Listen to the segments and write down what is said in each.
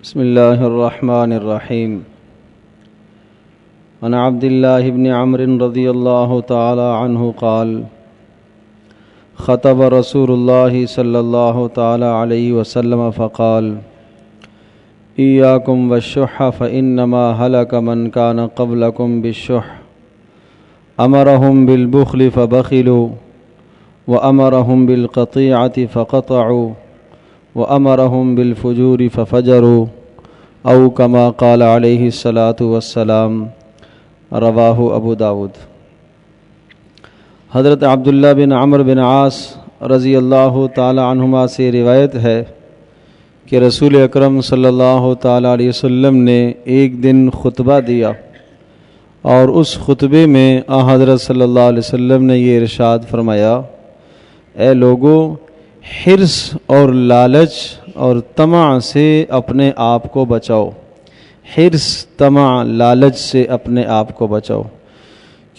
بسم الله الرحمن الرحيم. عن عبد الله بن عمرو رضي الله تعالى عنه قال: خطب رسول الله صلى الله تعالى عليه وسلم فقال: إياكم والشح فإنما هلك من كان قبلكم بالشح. أمرهم بالبخل فبخلوا، وأمرهم بالقطيعة فقطعوا، وأمرهم بالفجور ففجروا، أو كما قال عليه الصلاة والسلام. رواہ ابو داود. حضرت عبداللہ بن عمرو بن عاص رضی اللہ تعالی عنہما سے روایت ہے کہ رسول اکرم صلی اللہ تعالی علیہ وسلم نے ایک دن خطبہ دیا، اور اس خطبے میں حضرت صلی اللہ علیہ وسلم نے یہ ارشاد فرمایا: اے لوگو، حرص اور لالچ اور طمع سے اپنے آپ کو بچاؤ. حرص، طمع، لالچ سے اپنے آپ کو بچاؤ،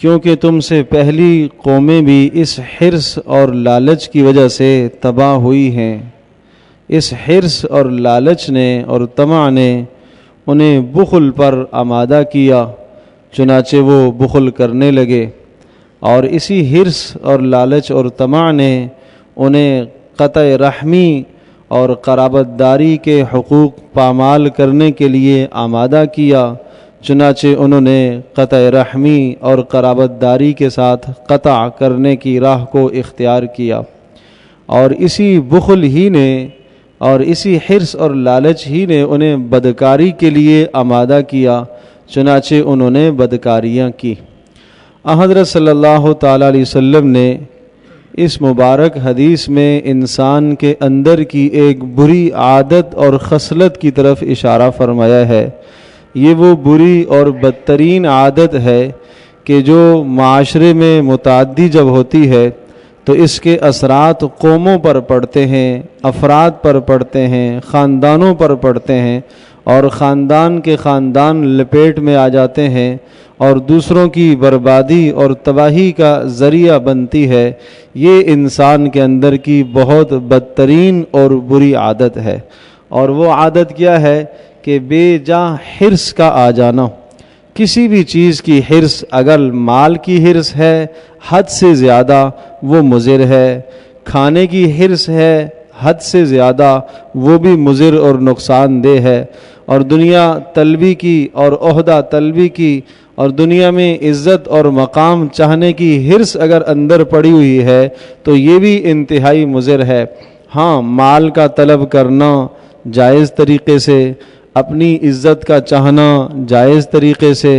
کیونکہ تم سے پہلی قومیں بھی اس حرص اور لالچ کی وجہ سے تباہ ہوئی ہیں. اس حرص اور لالچ نے اور طمع نے انہیں بخل پر آمادہ کیا، چنانچہ وہ بخل کرنے لگے، اور اسی حرص اور لالچ اور طمع نے انہیں قطع رحمی اور قرابت داری کے حقوق پامال کرنے کے لیے آمادہ کیا، چنانچہ انہوں نے قطع رحمی اور قرابت داری کے ساتھ قطع کرنے کی راہ کو اختیار کیا، اور اسی بخل ہی نے اور اسی حرص اور لالچ ہی نے انہیں بدکاری کے لیے آمادہ کیا، چنانچہ انہوں نے بدکاریاں کی. حضرت صلی اللہ تعالی علیہ وسلم نے اس مبارک حدیث میں انسان کے اندر کی ایک بری عادت اور خصلت کی طرف اشارہ فرمایا ہے. یہ وہ بری اور بدترین عادت ہے کہ جو معاشرے میں متعدی جب ہوتی ہے تو اس کے اثرات قوموں پر پڑتے ہیں، افراد پر پڑتے ہیں، خاندانوں پر پڑتے ہیں، اور خاندان کے خاندان لپیٹ میں آ جاتے ہیں اور دوسروں کی بربادی اور تباہی کا ذریعہ بنتی ہے. یہ انسان کے اندر کی بہت بدترین اور بری عادت ہے. اور وہ عادت کیا ہے کہ بے جا حرص کا آ جانا. کسی بھی چیز کی حرص، اگر مال کی حرص ہے حد سے زیادہ، وہ مضر ہے. کھانے کی حرص ہے حد سے زیادہ، وہ بھی مضر اور نقصان دہ ہے. اور دنیا طلبی کی اور عہدہ طلبی کی اور دنیا میں عزت اور مقام چاہنے کی حرص اگر اندر پڑی ہوئی ہے تو یہ بھی انتہائی مضر ہے. ہاں، مال کا طلب کرنا جائز طریقے سے، اپنی عزت کا چاہنا جائز طریقے سے،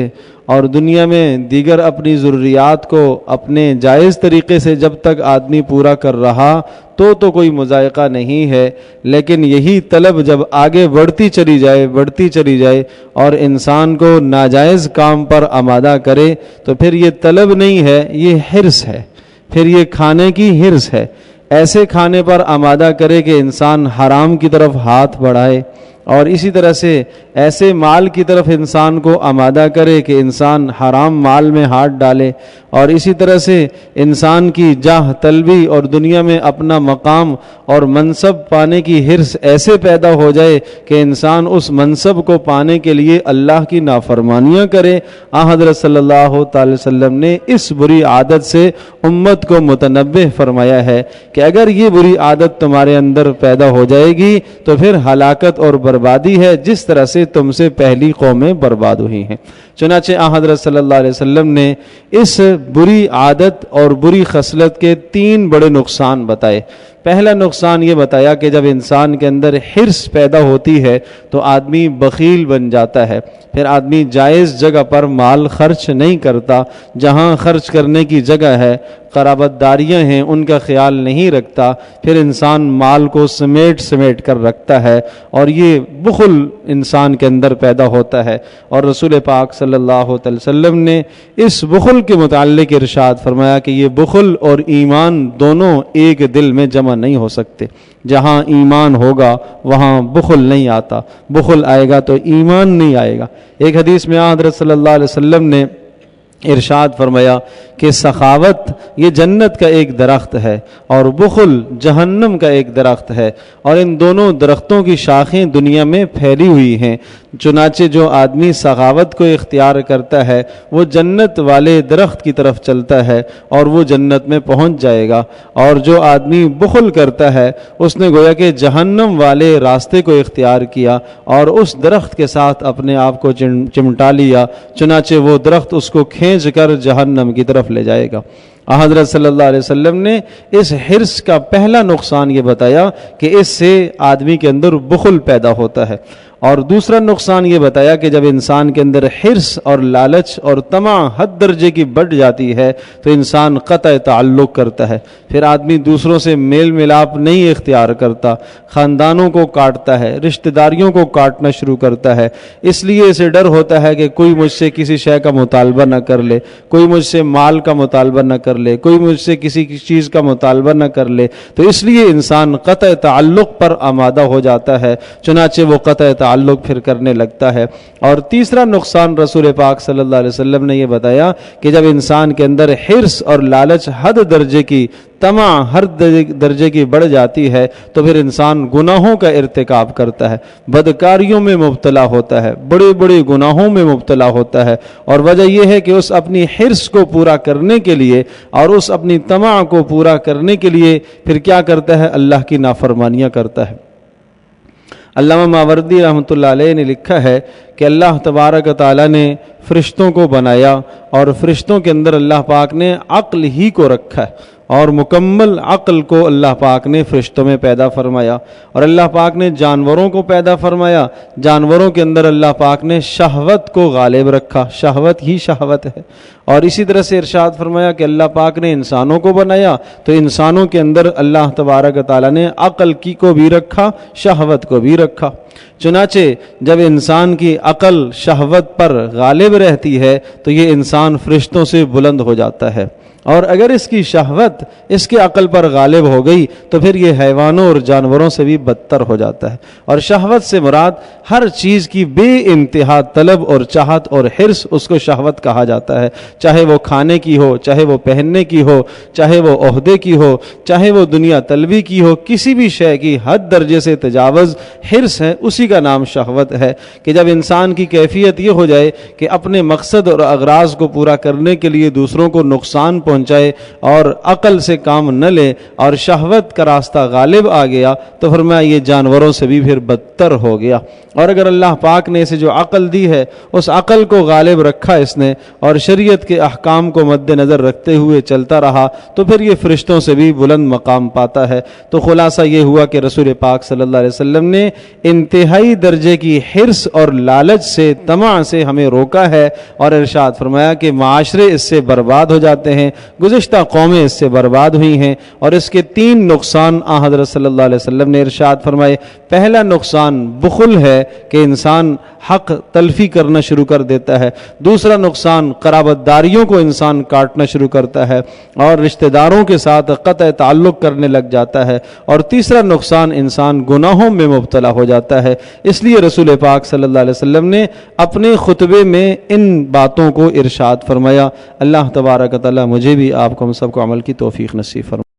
اور دنیا میں دیگر اپنی ضروریات کو اپنے جائز طریقے سے جب تک آدمی پورا کر رہا تو کوئی مضائقہ نہیں ہے. لیکن یہی طلب جب آگے بڑھتی چلی جائے اور انسان کو ناجائز کام پر آمادہ کرے تو پھر یہ طلب نہیں ہے، یہ حرص ہے. پھر یہ کھانے کی حرص ہے. ایسے کھانے پر آمادہ کرے کہ انسان حرام کی طرف ہاتھ بڑھائے، اور اسی طرح سے ایسے مال کی طرف انسان کو آمادہ کرے کہ انسان حرام مال میں ہاتھ ڈالے، اور اسی طرح سے انسان کی جاہ طلبی اور دنیا میں اپنا مقام اور منصب پانے کی حرص ایسے پیدا ہو جائے کہ انسان اس منصب کو پانے کے لیے اللہ کی نافرمانیاں کرے. حضرت صلی اللہ تعالی وسلم نے اس بری عادت سے امت کو متنبہ فرمایا ہے کہ اگر یہ بری عادت تمہارے اندر پیدا ہو جائے گی تو پھر ہلاکت اور بربادی ہے، جس طرح سے تم سے پہلی قومیں برباد ہوئی ہیں. چنانچہ حضرت صلی اللہ علیہ وسلم نے اس بری عادت اور بری خصلت کے 3 بڑے نقصان بتائے. پہلا نقصان یہ بتایا کہ جب انسان کے اندر حرص پیدا ہوتی ہے تو آدمی بخیل بن جاتا ہے. پھر آدمی جائز جگہ پر مال خرچ نہیں کرتا، جہاں خرچ کرنے کی جگہ ہے، قرابت داریاں ہیں، ان کا خیال نہیں رکھتا. پھر انسان مال کو سمیٹ کر رکھتا ہے، اور یہ بخل انسان کے اندر پیدا ہوتا ہے. اور رسول پاک صلی اللہ علیہ وسلم نے اس بخل کے متعلق ارشاد فرمایا کہ یہ بخل اور ایمان دونوں ایک دل میں جمع نہیں ہو سکتے. جہاں ایمان ہوگا وہاں بخل نہیں آتا، بخل آئے گا تو ایمان نہیں آئے گا. ایک حدیث میں حضرت صلی اللہ علیہ وسلم نے ارشاد فرمایا کہ سخاوت یہ جنت کا ایک درخت ہے اور بخل جہنم کا ایک درخت ہے، اور ان دونوں درختوں کی شاخیں دنیا میں پھیلی ہوئی ہیں۔ چنانچہ جو آدمی سخاوت کو اختیار کرتا ہے وہ جنت والے درخت کی طرف چلتا ہے اور وہ جنت میں پہنچ جائے گا، اور جو آدمی بخل کرتا ہے اس نے گویا کہ جہنم والے راستے کو اختیار کیا اور اس درخت کے ساتھ اپنے آپ کو چمٹا لیا، چنانچہ وہ درخت اس کو کھینچ کر جہنم کی طرف لے جائے گا۔ حضرت صلی اللہ علیہ وسلم نے اس حرص کا پہلا نقصان یہ بتایا کہ اس سے آدمی کے اندر بخل پیدا ہوتا ہے، اور دوسرا نقصان یہ بتایا کہ جب انسان کے اندر حرص اور لالچ اور طمع حد درجے کی بڑھ جاتی ہے تو انسان قطع تعلق کرتا ہے، پھر آدمی دوسروں سے میل ملاپ نہیں اختیار کرتا، خاندانوں کو کاٹتا ہے، رشتہ داریوں کو کاٹنا شروع کرتا ہے، اس لیے اسے ڈر ہوتا ہے کہ کوئی مجھ سے کسی شے کا مطالبہ نہ کر لے، کوئی مجھ سے مال کا مطالبہ نہ کر لے، کوئی مجھ سے کسی چیز کا مطالبہ نہ کر لے، تو اس لیے انسان قطع تعلق پر آمادہ ہو جاتا ہے، چنانچہ وہ قطع تعلق پھر کرنے لگتا ہے۔ اور تیسرا نقصان رسول پاک صلی اللہ علیہ وسلم نے یہ بتایا کہ جب انسان کے اندر حرص اور لالچ حد درجے کی، طمع ہر درجے کی بڑھ جاتی ہے تو پھر انسان گناہوں کا ارتکاب کرتا ہے، بدکاریوں میں مبتلا ہوتا ہے، بڑے بڑے گناہوں میں مبتلا ہوتا ہے، اور وجہ یہ ہے کہ اس اپنی حرص کو پورا کرنے کے لیے اور اس اپنی طمع کو پورا کرنے کے لیے پھر کیا کرتا ہے؟ اللہ کی نافرمانیاں کرتا ہے۔ علامہ ماوردی رحمۃ اللہ علیہ نے لکھا ہے کہ اللہ تبارک و تعالیٰ نے فرشتوں کو بنایا اور فرشتوں کے اندر اللہ پاک نے عقل ہی کو رکھا ہے، اور مکمل عقل کو اللہ پاک نے فرشتوں میں پیدا فرمایا، اور اللہ پاک نے جانوروں کو پیدا فرمایا، جانوروں کے اندر اللہ پاک نے شہوت کو غالب رکھا، شہوت ہی شہوت ہے، اور اسی طرح سے ارشاد فرمایا کہ اللہ پاک نے انسانوں کو بنایا تو انسانوں کے اندر اللہ تبارک و تعالیٰ نے عقل کی کو بھی رکھا، شہوت کو بھی رکھا۔ چنانچہ جب انسان کی عقل شہوت پر غالب رہتی ہے تو یہ انسان فرشتوں سے بلند ہو جاتا ہے، اور اگر اس کی شہوت اس کے عقل پر غالب ہو گئی تو پھر یہ حیوانوں اور جانوروں سے بھی بدتر ہو جاتا ہے۔ اور شہوت سے مراد ہر چیز کی بے انتہا طلب اور چاہت اور حرص، اس کو شہوت کہا جاتا ہے، چاہے وہ کھانے کی ہو، چاہے وہ پہننے کی ہو، چاہے وہ عہدے کی ہو، چاہے وہ دنیا طلبی کی ہو، کسی بھی شے کی حد درجے سے تجاوز حرص ہے، اسی کا نام شہوت ہے۔ کہ جب انسان کی کیفیت یہ ہو جائے کہ اپنے مقصد اور اغراض کو پورا کرنے کے لیے دوسروں کو نقصان پہنچائے اور عقل سے کام نہ لے اور شہوت کا راستہ غالب آ گیا تو فرمایا یہ جانوروں سے بھی پھر بدتر ہو گیا۔ اور اگر اللہ پاک نے اسے جو عقل دی ہے اس عقل کو غالب رکھا اس نے اور شریعت کے احکام کو مد نظر رکھتے ہوئے چلتا رہا تو پھر یہ فرشتوں سے بھی بلند مقام پاتا ہے۔ تو خلاصہ یہ ہوا کہ رسول پاک صلی اللہ علیہ وسلم نے انتہائی درجے کی حرص اور لالچ سے، طمع سے ہمیں روکا ہے، اور ارشاد فرمایا کہ معاشرے اس سے برباد ہو جاتے ہیں، گزشتہ قومیں اس سے برباد ہوئی ہیں۔ اور اس کے 3 نقصان حضرت صلی اللہ علیہ وسلم نے ارشاد فرمائے۔ پہلا نقصان بخل ہے کہ انسان حق تلفی کرنا شروع کر دیتا ہے، دوسرا نقصان قرابت داریوں کو انسان کاٹنا شروع کرتا ہے اور رشتہ داروں کے ساتھ قطع تعلق کرنے لگ جاتا ہے، اور تیسرا نقصان انسان گناہوں میں مبتلا ہو جاتا ہے۔ اس لیے رسول پاک صلی اللہ علیہ وسلم نے اپنے خطبے میں ان باتوں کو ارشاد فرمایا۔ اللہ تبارک و تعالی مجھے بھی، آپ کو، ہم سب کو عمل کی توفیق نصیب فرمائے۔